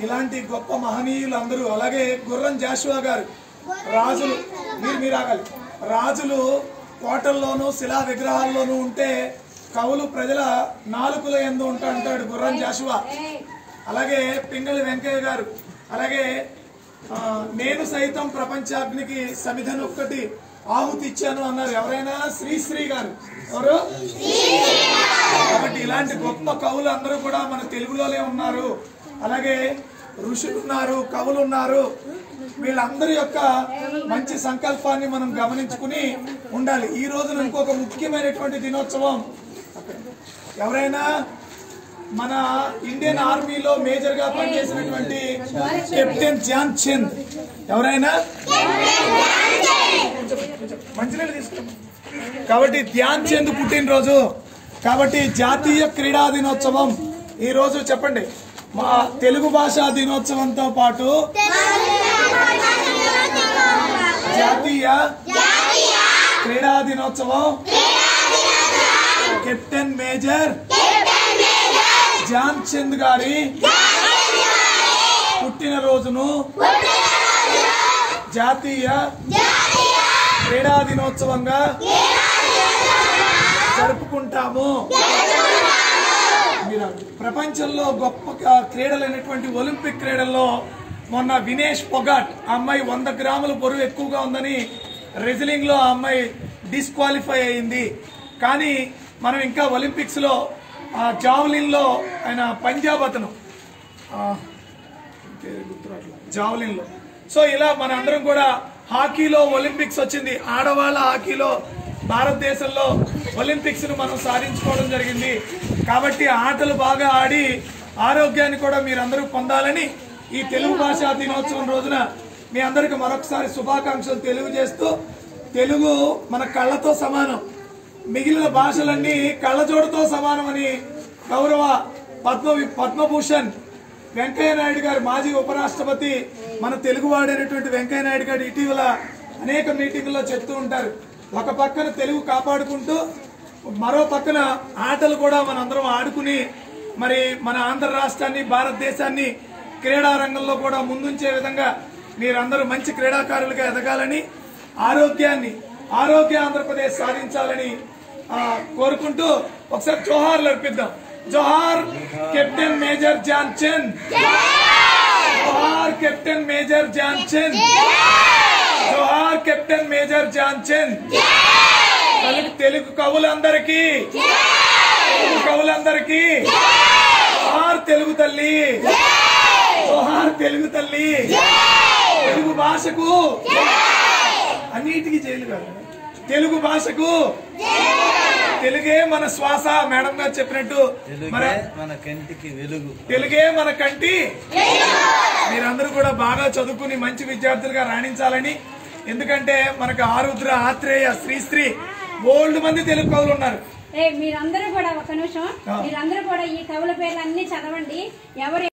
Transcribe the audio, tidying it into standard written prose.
ఇలాంటి గొప్ప మహనీయులు అందరూ, అలాగే గుర్రం జాషువా గారు, రాజులు మీరు ఆగాలి, రాజులు కోటల్లోనూ శిలా విగ్రహాల్లోనూ ఉంటే కవులు ప్రజల నాలుకల యందు అంటాడు గుర్రం జాషువా. అలాగే పింగళి వెంకయ్య గారు, అలాగే నేను సైతం ప్రపంచాగ్నికి సమిధనొక్కటి ఆహుతి ఇచ్చాను అన్నారు. ఎవరైనా శ్రీశ్రీ గారు, ఎవరు? కాబట్టి ఇలాంటి గొప్ప కవులు అందరూ కూడా మన తెలుగులోనే ఉన్నారు. అలాగే ఋషులు ఉన్నారు, కవులు ఉన్నారు. వీళ్ళందరి యొక్క మంచి సంకల్పాన్ని మనం గమనించుకుని ఉండాలి. ఈ రోజున ఇంకొక ముఖ్యమైనటువంటి దినోత్సవం. ఎవరైనా మన ఇండియన్ ఆర్మీలో మేజర్ గా పనిచేసినటువంటి కెప్టెన్ ధ్యాన్ చంద్, ఎవరైనా మంచినీళ్ళు తీసుకున్నాం కాబట్టి ధ్యాన్ చంద్ పుట్టినరోజు. కాబట్టి జాతీయ క్రీడా దినోత్సవం ఈ రోజు. చెప్పండి, మా తెలుగు భాషా దినోత్సవంతో పాటు జాతీయ క్రీడా దినోత్సవం కెప్టెన్ మేజర్ ధ్యాన్ చంద్ గారి పుట్టినరోజును జాతీయ క్రీడా దినోత్సవంగా జరుపుకుంటాము. ప్రపంచంలో గొప్ప క్రీడలైనటువంటి ఒలింపిక్ క్రీడల్లో మొన్న వినేష్ పొగాట్, ఆ అమ్మాయి 100 గ్రాముల బరువు ఎక్కువగా ఉందని రెజ్లింగ్ లో ఆ అమ్మాయి డిస్క్వాలిఫై అయింది. కానీ మనం ఇంకా ఒలింపిక్స్ లో జావలిన్ లో ఆయన పంజాబ్ అతను జావలిన్ లో. సో ఇలా మన అందరం కూడా హాకీలో ఒలింపిక్స్ వచ్చింది. ఆడవాళ్ళ హాకీలో భారతదేశంలో ఒలింపిక్స్ ను మనం సాధించుకోవడం జరిగింది. కాబట్టి ఆటలు బాగా ఆడి ఆరోగ్యాన్ని కూడా మీరందరూ పొందాలని ఈ తెలుగు భాషా దినోత్సవం రోజున మీ అందరికి మరొకసారి శుభాకాంక్షలు తెలియజేస్తూ, తెలుగు మన కళ్ళతో సమానం, మిగిలిన భాషలన్నీ కళ్ళజోడుతో సమానమని గౌరవ పద్మభూషణ్ వెంకయ్య నాయుడు గారు, మాజీ ఉపరాష్ట్రపతి, మన తెలుగువాడైనటువంటి వెంకయ్య నాయుడు గారు ఇటీవల అనేక మీటింగుల్లో చెప్తూ ఉంటారు. ఒక పక్కన తెలుగు కాపాడుకుంటూ మరో పక్కన ఆటలు కూడా మనందరం ఆడుకుని మరి మన ఆంధ్ర రాష్ట్రాన్ని, భారతదేశాన్ని క్రీడా రంగంలో కూడా ముందుంచే విధంగా మీరందరూ మంచి క్రీడాకారులుగా ఎదగాలని, ఆరోగ్య ఆంధ్రప్రదేశ్ సాధించాలని కోరుకుంటూ ఒకసారి జోహార్లు అర్పిద్దాం. జోహార్ కెప్టెన్ మేజర్ ధ్యాన్ చంద్, జోహార్ కెప్టెన్ మేజర్ ధ్యాన్ చంద్, జోహార్ కెప్టెన్ మేజర్ ధ్యాన్ చంద్. తెలుగు కవులందరికీ, జోహార్ తెలుగు తల్లి, జోహార్ తెలుగు తల్లి. తెలుగు భాషకు అన్నిటికీ జైలు కాదు, తెలుగు భాషకు తెలుగే మన శ్వాస. మేడం గారు చెప్పినట్టు మన కంటికి వెలుగు, తెలుగే మన కంటి. మీరందరూ కూడా బాగా చదువుకుని మంచి విద్యార్థులుగా రాణించాలని, ఎందుకంటే మనకు ఆరుద్ర, ఆత్రేయ, శ్రీశ్రీ బోల్డ్ మంది తెలుగు కవులు ఉన్నారు. మీరందరూ కూడా ఒక నిమిషం, మీరందరూ కూడా ఈ కవుల పేర్లు అన్ని చదవండి. ఎవరు